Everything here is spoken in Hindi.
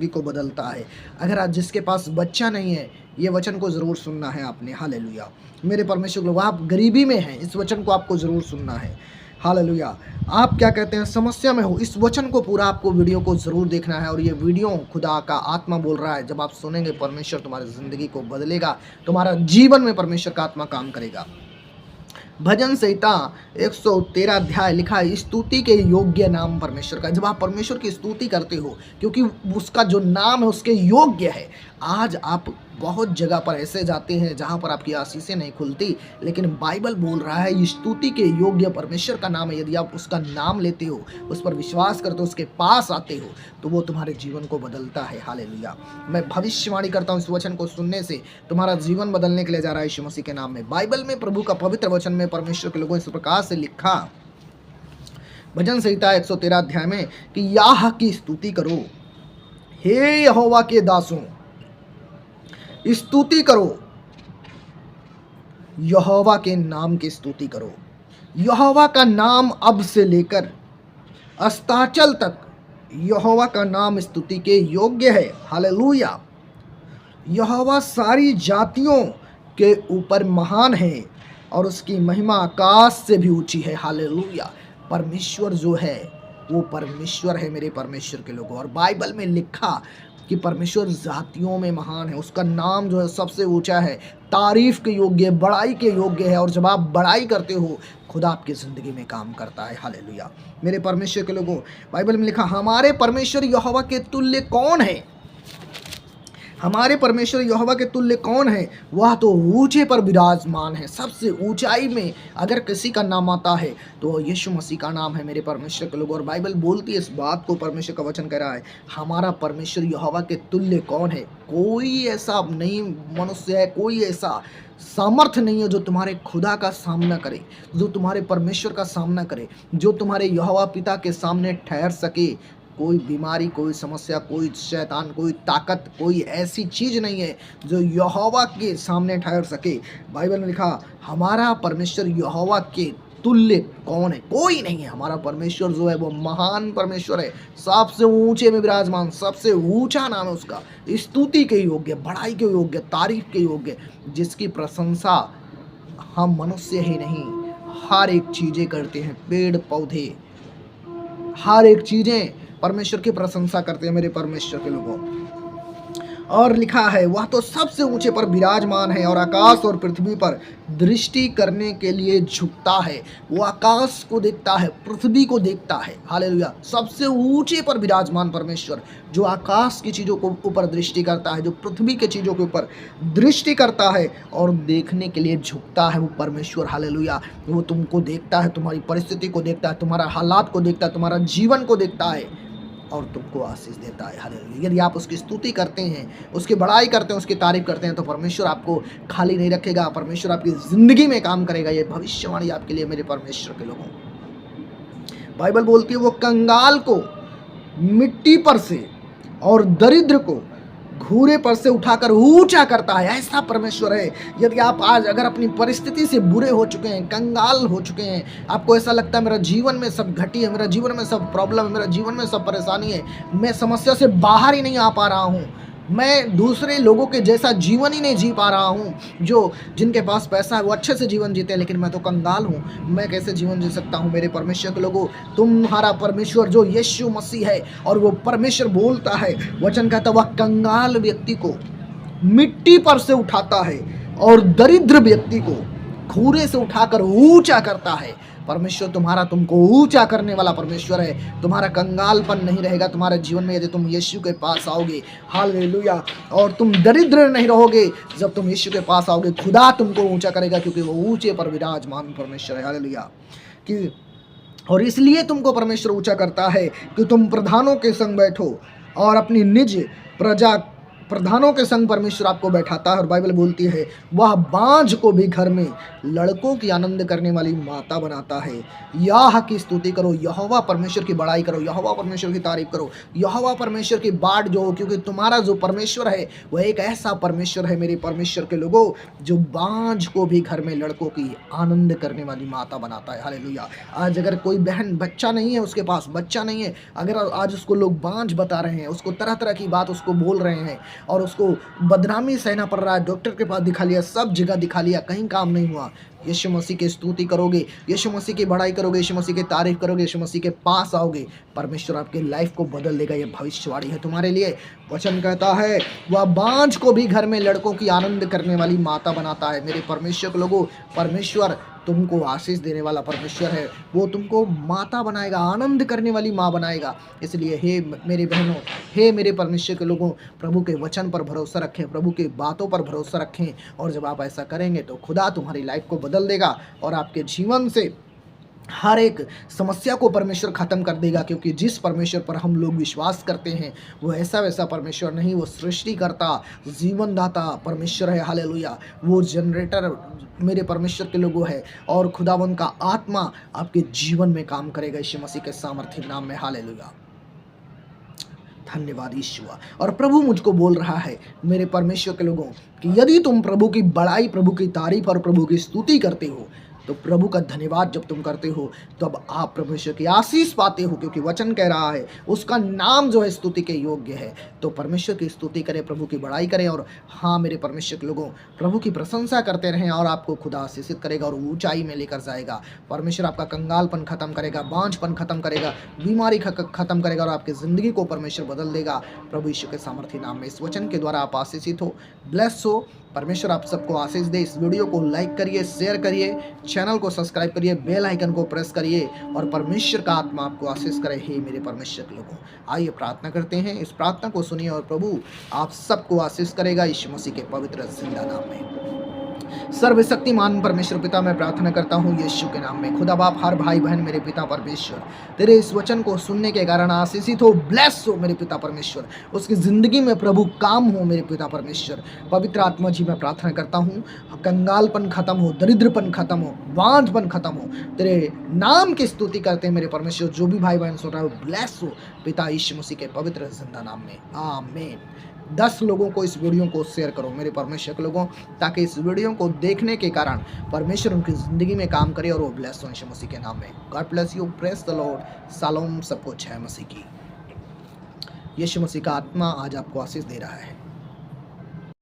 ज़िंदगी को बदलता है। अगर आज जिसके पास बच्चा नहीं है, ये वचन को ज़रूर सुनना है आपने। हालेलुया। मेरे परमेश्वर लोग, आप गरीबी में हैं, इस वचन को आपको ज़रूर सुनना है। हालेलुया। आप क्या कहते हैं, समस्या में हो, इस वचन को पूरा आपको वीडियो को ज़रूर देखना है। और ये वीडियो खुदा का आत्मा बोल रहा है, जब आप सुनेंगे परमेश्वर तुम्हारी ज़िंदगी को बदलेगा, तुम्हारा जीवन में परमेश्वर का आत्मा काम करेगा। भजन संहिता 113 अध्याय लिखा है, स्तुति के योग्य नाम परमेश्वर का। जब आप परमेश्वर की स्तुति करते हो, क्योंकि उसका जो नाम है उसके योग्य है। आज आप बहुत जगह पर ऐसे जाते हैं जहां पर आपकी आशीषें नहीं खुलती, लेकिन बाइबल बोल रहा है स्तुति के योग्य परमेश्वर का नाम है। यदि आप उसका नाम लेते हो, उस पर विश्वास करते हो, उसके पास आते हो, तो वो तुम्हारे जीवन को बदलता है। हालेलुया। मैं भविष्यवाणी करता हूँ, इस वचन को सुनने से तुम्हारा जीवन बदलने के लिए जा रहा है यीशु मसीह के नाम में। बाइबल में प्रभु का पवित्र वचन में परमेश्वर के लोगों इस प्रकार से लिखा, भजन संहिता 113 अध्याय में, कि याह की स्तुति करो, हे यहोवा के दासों, स्तुति करो, यहोवा के नाम की स्तुति करो। यहोवा का नाम अब से लेकर अस्ताचल तक यहोवा का नाम स्तुति के योग्य है। हालेलुया। यहोवा सारी जातियों के ऊपर महान है और उसकी महिमा आकाश से भी ऊंची है। हालेलुया। परमेश्वर जो है वो परमेश्वर है मेरे परमेश्वर के लोगों। और बाइबल में लिखा कि परमेश्वर जातियों में महान है, उसका नाम जो है सबसे ऊंचा है, तारीफ के योग्य, बड़ाई के योग्य है। और जब आप बड़ाई करते हो, खुदा आपकी ज़िंदगी में काम करता है। हालेलुया। मेरे परमेश्वर के लोगों, बाइबल में लिखा, हमारे परमेश्वर यहोवा के तुल्य कौन है? हमारे परमेश्वर यहोवा के तुल्य कौन है? वह तो ऊंचे पर विराजमान है। सबसे ऊंचाई में अगर किसी का नाम आता है तो यीशु मसीह का नाम है मेरे परमेश्वर के लोग। और बाइबल बोलती है इस बात को, परमेश्वर का वचन कह रहा है, हमारा परमेश्वर यहोवा के तुल्य कौन है? कोई ऐसा नहीं मनुष्य है, कोई ऐसा सामर्थ्य नहीं है जो तुम्हारे खुदा का सामना करे, जो तुम्हारे परमेश्वर का सामना करे, जो तुम्हारे यहोवा पिता के सामने ठहर सके। कोई बीमारी, कोई समस्या, कोई शैतान, कोई ताकत, कोई ऐसी चीज़ नहीं है जो यहोवा के सामने ठहर सके। बाइबल में लिखा, हमारा परमेश्वर यहोवा के तुल्य कौन है? कोई नहीं है। हमारा परमेश्वर जो है वो महान परमेश्वर है, सबसे ऊंचे में विराजमान, सबसे ऊंचा नाम है उसका, स्तुति के योग्य, बड़ाई के योग्य, तारीफ के योग्य, जिसकी प्रशंसा हम मनुष्य ही नहीं, हर एक चीज़ें करते हैं। पेड़ पौधे, हर एक चीज़ें परमेश्वर की प्रशंसा करते हैं मेरे परमेश्वर के लोगों। और लिखा है, वह तो सबसे ऊंचे पर विराजमान है और आकाश और पृथ्वी पर दृष्टि करने के लिए झुकता है। वो आकाश को देखता है, पृथ्वी को देखता है। हालेलुया। सबसे ऊंचे पर विराजमान परमेश्वर, जो आकाश की चीज़ों को ऊपर दृष्टि करता है, जो पृथ्वी के चीज़ों के ऊपर दृष्टि करता है और देखने के लिए झुकता है, वो परमेश्वर। हालेलुया। वो तुमको देखता है, तुम्हारी परिस्थिति को देखता है, तुम्हारा हालात को देखता है, तुम्हारा जीवन को देखता है और तुमको आशीष देता है। हालेलुया। यदि आप उसकी स्तुति करते हैं, उसकी बड़ाई करते हैं, उसकी तारीफ करते हैं, तो परमेश्वर आपको खाली नहीं रखेगा, परमेश्वर आपकी ज़िंदगी में काम करेगा। ये भविष्यवाणी आपके लिए मेरे परमेश्वर के लोगों। बाइबल बोलती है, वो कंगाल को मिट्टी पर से और दरिद्र को घूरे पर से उठाकर ऊंचा करता है। ऐसा परमेश्वर है। यदि आप आज अगर अपनी परिस्थिति से बुरे हो चुके हैं, कंगाल हो चुके हैं, आपको ऐसा लगता है मेरा जीवन में सब घटी है, मेरा जीवन में सब प्रॉब्लम है, मेरा जीवन में सब परेशानी है, मैं समस्या से बाहर ही नहीं आ पा रहा हूँ, मैं दूसरे लोगों के जैसा जीवन ही नहीं जी पा रहा हूँ, जो जिनके पास पैसा है वो अच्छे से जीवन जीते हैं, लेकिन मैं तो कंगाल हूँ, मैं कैसे जीवन जी सकता हूँ? मेरे परमेश्वर के लोगों, तुम्हारा परमेश्वर जो यीशु मसीह है, और वो परमेश्वर बोलता है, वचन कहता है, वह कंगाल व्यक्ति को मिट्टी पर से उठाता है और दरिद्र व्यक्ति को घूरे से उठाकर ऊंचा करता है। परमेश्वर तुम्हारा, तुमको ऊंचा करने वाला परमेश्वर है। तुम्हारा कंगालपन नहीं रहेगा तुम्हारे जीवन में यदि तुम यीशु के पास आओगे। हालेलुया। और तुम दरिद्र नहीं रहोगे जब तुम यीशु के पास आओगे। खुदा तुमको ऊंचा करेगा, क्योंकि वो ऊंचे पर विराजमान परमेश्वर है। हालेलुया। कि और इसलिए तुमको परमेश्वर ऊंचा करता है कि तुम प्रधानों के संग बैठो और अपनी निज प्रधानों के संग परमेश्वर आपको बैठाता है और बाइबल बोलती है वह बांझ को भी घर में लड़कों की आनंद करने वाली माता बनाता है। याह की स्तुति करो, यहोवा परमेश्वर की बड़ाई करो, यहोवा परमेश्वर की तारीफ करो, यहोवा परमेश्वर की बाट जो हो, क्योंकि तुम्हारा जो परमेश्वर है वह एक ऐसा परमेश्वर है मेरे परमेश्वर के लोगों जो बांझ को भी घर में लड़कों की आनंद करने वाली माता बनाता है। हालेलुया। आज अगर कोई बहन बच्चा नहीं है, उसके पास बच्चा नहीं है, अगर आज उसको लोग बांझ बता रहे हैं, उसको तरह तरह की बात उसको बोल रहे हैं और उसको बदनामी सहना पड़ रहा है, डॉक्टर के पास दिखा लिया, सब जगह दिखा लिया, कहीं काम नहीं हुआ, यीशु मसीह की स्तुति करोगे, यीशु मसीह की बड़ाई करोगे, यीशु मसीह की तारीफ करोगे, यीशु मसीह के पास आओगे, परमेश्वर आपकी लाइफ को बदल देगा। ये भविष्यवाणी है तुम्हारे लिए। वचन कहता है वह बांझ को भी घर में लड़कों की आनंद करने वाली माता बनाता है। मेरे परमेश्वर के लोगों, परमेश्वर तुमको आशीष देने वाला परमेश्वर है, वो तुमको माता बनाएगा, आनंद करने वाली माँ बनाएगा। इसलिए हे मेरी बहनों, हे मेरे परमेश्वर के लोगों, प्रभु के वचन पर भरोसा रखें, प्रभु की बातों पर भरोसा रखें, और जब आप ऐसा करेंगे तो खुदा तुम्हारी लाइफ को बदल देगा और आपके जीवन से हर एक समस्या को परमेश्वर ख़त्म कर देगा। क्योंकि जिस परमेश्वर पर हम लोग विश्वास करते हैं वो ऐसा वैसा परमेश्वर नहीं, वो सृष्टिकर्ता, जीवनदाता परमेश्वर है। हालेलुया। वो जनरेटर मेरे परमेश्वर के लोगों है और खुदावंत का आत्मा आपके जीवन में काम करेगा यीशु मसीह के सामर्थ्य नाम में। हालेलुया। धन्यवाद यीशुआ। और प्रभु मुझको बोल रहा है मेरे परमेश्वर के लोगों कि यदि तुम प्रभु की बड़ाई, प्रभु की तारीफ और प्रभु की स्तुति करते हो तो प्रभु का धन्यवाद जब तुम करते हो तब आप परमेश्वर की आशीष पाते हो। क्योंकि वचन कह रहा है उसका नाम जो है स्तुति के योग्य है। तो परमेश्वर की स्तुति करें, प्रभु की बड़ाई करें, और हाँ मेरे परमेश्वर के लोगों, प्रभु की प्रशंसा करते रहें और आपको खुदा आशीषित करेगा और ऊंचाई में लेकर जाएगा। परमेश्वर आपका कंगालपन खत्म करेगा, बांझपन खत्म करेगा, बीमारी खत्म करेगा और आपकी ज़िंदगी को परमेश्वर बदल देगा प्रभु यीशु के सामर्थ्य नाम में। इस वचन के द्वारा आप आशीषित हो, ब्लेस हो। परमेश्वर आप सबको आशीष दे। इस वीडियो को लाइक करिए, शेयर करिए, चैनल को सब्सक्राइब करिए, बेल आइकन को प्रेस करिए और परमेश्वर का आत्मा आपको आशीष करे। हे मेरे परमेश्वर के लोगों, आइए प्रार्थना करते हैं। इस प्रार्थना को सुनिए और प्रभु आप सबको आशीष करेगा यीशु मसीह के पवित्र जिंदा नाम में। सर्वशक्तिमान परमेश्वर पिता, मैं प्रार्थना करता हूँ यीशु के नाम में। खुदा बाप, हर भाई बहन मेरे पिता परमेश्वर तेरे इस वचन को सुनने के कारण आशीषित हो, ब्लेस हो मेरे पिता परमेश्वर। उसकी ज़िंदगी में प्रभु काम हो मेरे पिता परमेश्वर। पवित्र आत्मा जी, मैं प्रार्थना करता हूँ कंगालपन खत्म हो, दरिद्रपन खत्म हो, बांझपन खत्म हो। तेरे नाम की स्तुति करते हैं मेरे परमेश्वर। जो भी भाई बहन सुन रहा है ब्लेस हो पिता यीशु मसीह के पवित्र जिंदा नाम में, आमीन। 10 लोगों को इस वीडियो को शेयर करो मेरे परमेश्वर के लोगों, ताकि इस वीडियो को देखने के कारण परमेश्वर उनकी ज़िंदगी में काम करे और वो ब्लेस हो यीशु मसीह के नाम में। God bless you, praise the Lord, shalom. सबको जय मसीह की। यीशु मसीह का आत्मा आज आपको आशीष दे रहा है।